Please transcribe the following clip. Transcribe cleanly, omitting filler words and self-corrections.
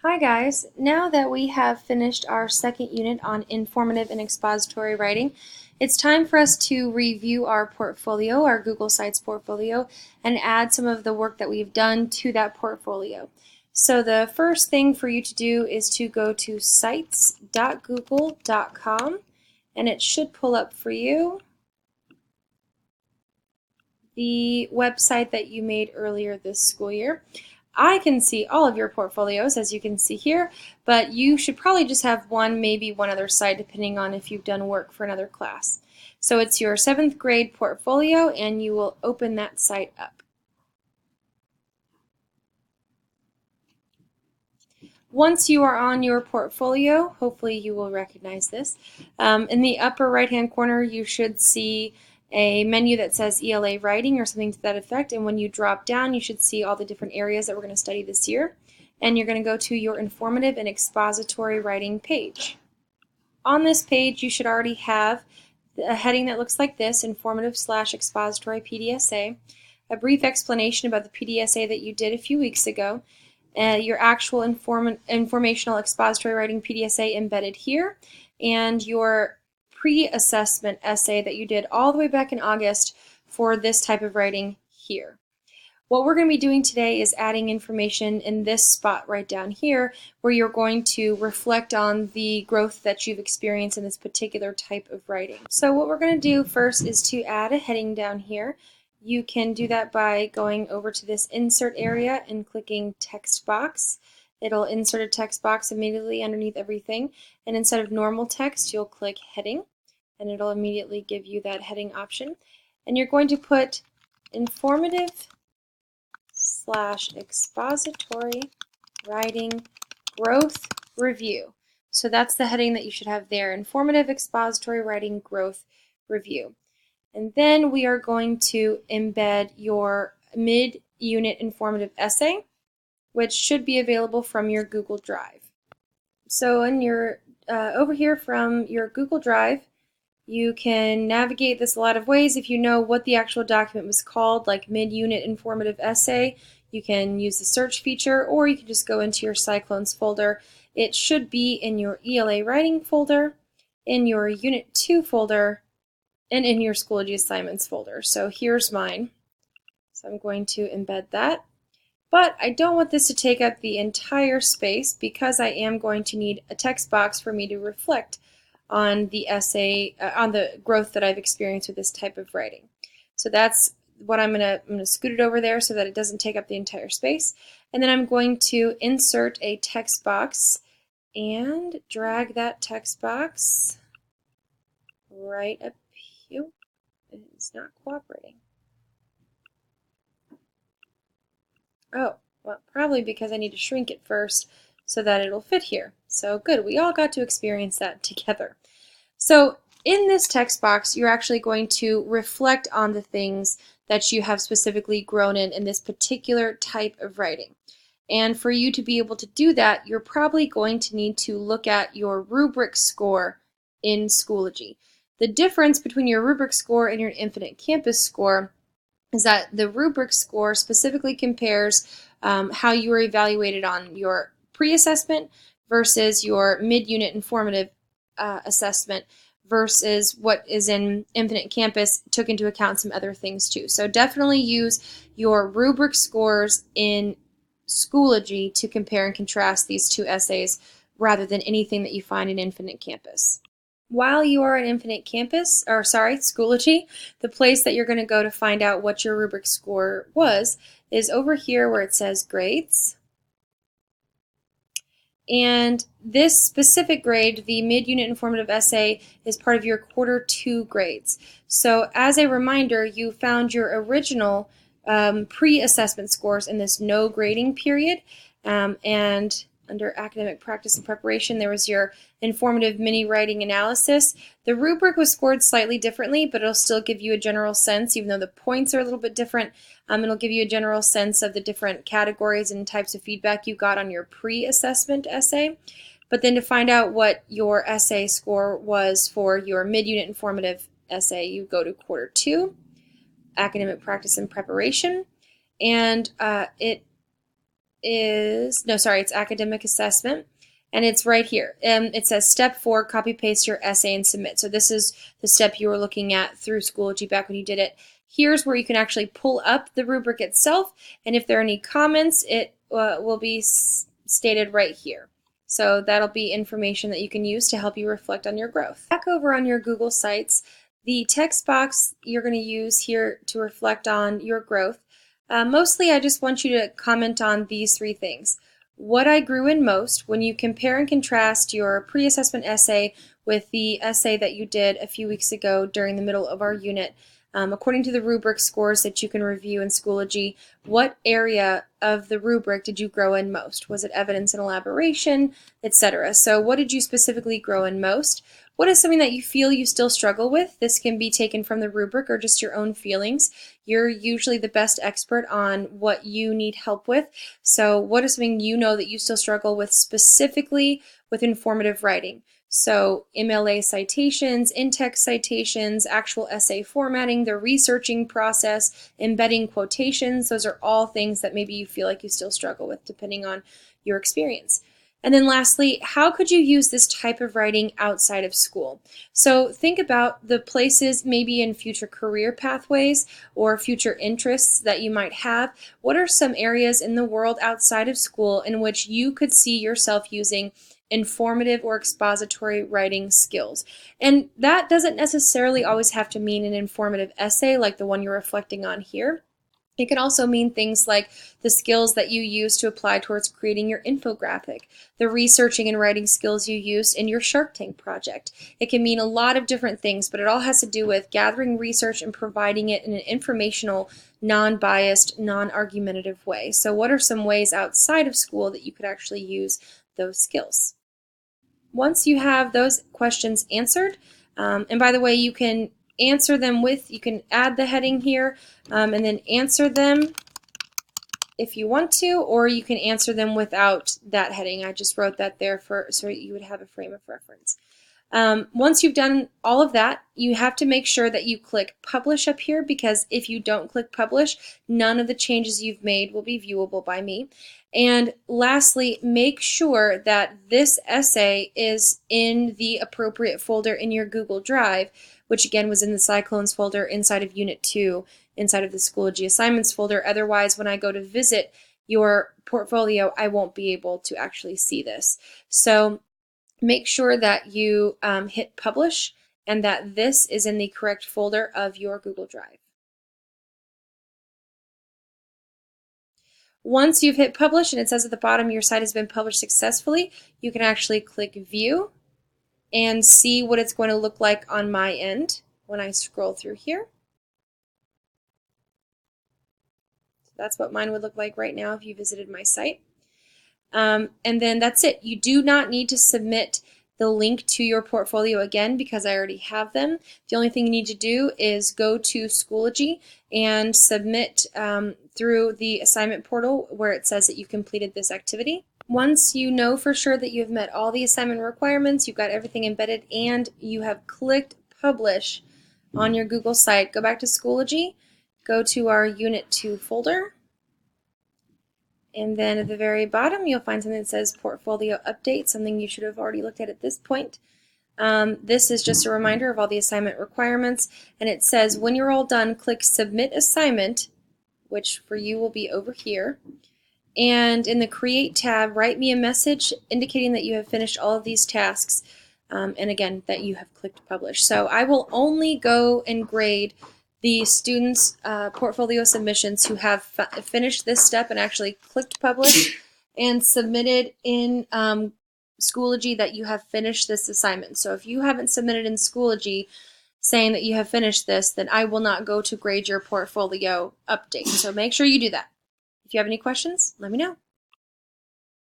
Hi guys, now that we have finished our second unit on informative and expository writing, it's time for us to review our portfolio, our Google Sites portfolio, and add some of the work that we've done to that portfolio. So the first thing for you to do is to go to sites.google.com, and it should pull up for you the website that you made earlier this school year. I can see all of your portfolios, as you can see here, but you should probably just have one, maybe one other site, depending on if you've done work for another class. So it's your 7th grade portfolio, and you will open that site up. Once you are on your portfolio, hopefully you will recognize this. In the upper right-hand corner, you should see a menu that says ELA Writing or something to that effect, and when you drop down, you should see all the different areas that we're going to study this year, and you're going to go to your informative and expository writing page. On this page, you should already have a heading that looks like this, informative/expository PDSA, a brief explanation about the PDSA that you did a few weeks ago, your actual informational expository writing PDSA embedded here, and your pre-assessment essay that you did all the way back in August for this type of writing here. What we're going to be doing today is adding information in this spot right down here where you're going to reflect on the growth that you've experienced in this particular type of writing. So what we're going to do first is to add a heading down here. You can do that by going over to this insert area and clicking text box. It'll insert a text box immediately underneath everything, and instead of normal text you'll click heading and it'll immediately give you that heading option, and you're going to put informative/expository writing growth review. So that's the heading that you should have there, informative expository writing growth review. And then we are going to embed your mid-unit informative essay, which should be available from your Google Drive. So in your over here from your Google Drive, you can navigate this a lot of ways. If you know what the actual document was called, like mid-unit informative essay, you can use the search feature, or you can just go into your Cyclones folder. It should be in your ELA writing folder, in your Unit 2 folder, and in your Schoology assignments folder. So here's mine. So I'm going to embed that. But I don't want this to take up the entire space because I am going to need a text box for me to reflect on the essay, on the growth that I've experienced with this type of writing. So that's what I'm gonna scoot it over there so that it doesn't take up the entire space. And then I'm going to insert a text box and drag that text box right up here. It's not cooperating. Oh, well, probably because I need to shrink it first so that it'll fit here. So good, we all got to experience that together. So in this text box, you're actually going to reflect on the things that you have specifically grown in this particular type of writing. And for you to be able to do that, you're probably going to need to look at your rubric score in Schoology. The difference between your rubric score and your Infinite Campus score is that the rubric score specifically compares how you were evaluated on your pre-assessment versus your mid-unit informative assessment versus what is in Infinite Campus took into account some other things too. So definitely use your rubric scores in Schoology to compare and contrast these two essays rather than anything that you find in Infinite Campus. While you are in Infinite Campus, or sorry, Schoology, the place that you're going to go to find out what your rubric score was is over here where it says grades. And this specific grade, the mid-unit informative essay, is part of your quarter 2 grades. So as a reminder, you found your original pre-assessment scores in this no grading period, and under academic practice and preparation, there was your informative mini writing analysis. The rubric was scored slightly differently, but it'll still give you a general sense, even though the points are a little bit different. It'll give you a general sense of the different categories and types of feedback you got on your pre-assessment essay. But then to find out what your essay score was for your mid-unit informative essay, you go to quarter 2, academic practice and preparation, and it is, no, sorry, it's academic assessment. And it's right here. It says step 4, copy paste your essay and submit. So this is the step you were looking at through Schoology back when you did it. Here's where you can actually pull up the rubric itself, and if there are any comments, it will be stated right here. So that'll be information that you can use to help you reflect on your growth. Back over on your Google Sites, the text box you're going to use here to reflect on your growth. Mostly I just want you to comment on these 3 things. What I grew in most when you compare and contrast your pre-assessment essay with the essay that you did a few weeks ago during the middle of our unit. According to the rubric scores that you can review in Schoology, what area of the rubric did you grow in most? Was it evidence and elaboration, etc.? So what did you specifically grow in most? What is something that you feel you still struggle with? This can be taken from the rubric or just your own feelings. You're usually the best expert on what you need help with. So what is something you know that you still struggle with specifically with informative writing? So MLA citations, in-text citations, actual essay formatting, the researching process, embedding quotations, those are all things that maybe you feel like you still struggle with depending on your experience. And then lastly, how could you use this type of writing outside of school? So think about the places maybe in future career pathways or future interests that you might have. What are some areas in the world outside of school in which you could see yourself using informative or expository writing skills? And that doesn't necessarily always have to mean an informative essay like the one you're reflecting on here. It can also mean things like the skills that you use to apply towards creating your infographic, the researching and writing skills you used in your Shark Tank project. It can mean a lot of different things, but it all has to do with gathering research and providing it in an informational, non-biased, non-argumentative way. So what are some ways outside of school that you could actually use those skills? Once you have those questions answered, and by the way, you can answer them with, you can add the heading here and then answer them if you want to, or you can answer them without that heading. I just wrote that there so you would have a frame of reference. Once you've done all of that, you have to make sure that you click publish up here, because if you don't click publish, none of the changes you've made will be viewable by me. And lastly, make sure that this essay is in the appropriate folder in your Google Drive, which again was in the Cyclones folder inside of Unit 2, inside of the Schoology Assignments folder. Otherwise, when I go to visit your portfolio, I won't be able to actually see this. So make sure that you hit publish and that this is in the correct folder of your Google Drive. Once you've hit publish and it says at the bottom your site has been published successfully, you can actually click view and see what it's going to look like on my end when I scroll through here. So that's what mine would look like right now if you visited my site. And then that's it. You do not need to submit the link to your portfolio again because I already have them. The only thing you need to do is go to Schoology and submit through the assignment portal where it says that you completed this activity. Once you know for sure that you've met all the assignment requirements, you've got everything embedded, and you have clicked publish on your Google site, go back to Schoology, go to our Unit 2 folder, and then at the very bottom you'll find something that says Portfolio Update, something you should have already looked at this point. This is just a reminder of all the assignment requirements, and it says when you're all done, click Submit Assignment, which for you will be over here. And in the Create tab, write me a message indicating that you have finished all of these tasks, and again, that you have clicked Publish. So I will only go and grade the students' portfolio submissions who have finished this step and actually clicked Publish and submitted in Schoology that you have finished this assignment. So if you haven't submitted in Schoology saying that you have finished this, then I will not go to grade your portfolio update. So make sure you do that. If you have any questions, let me know.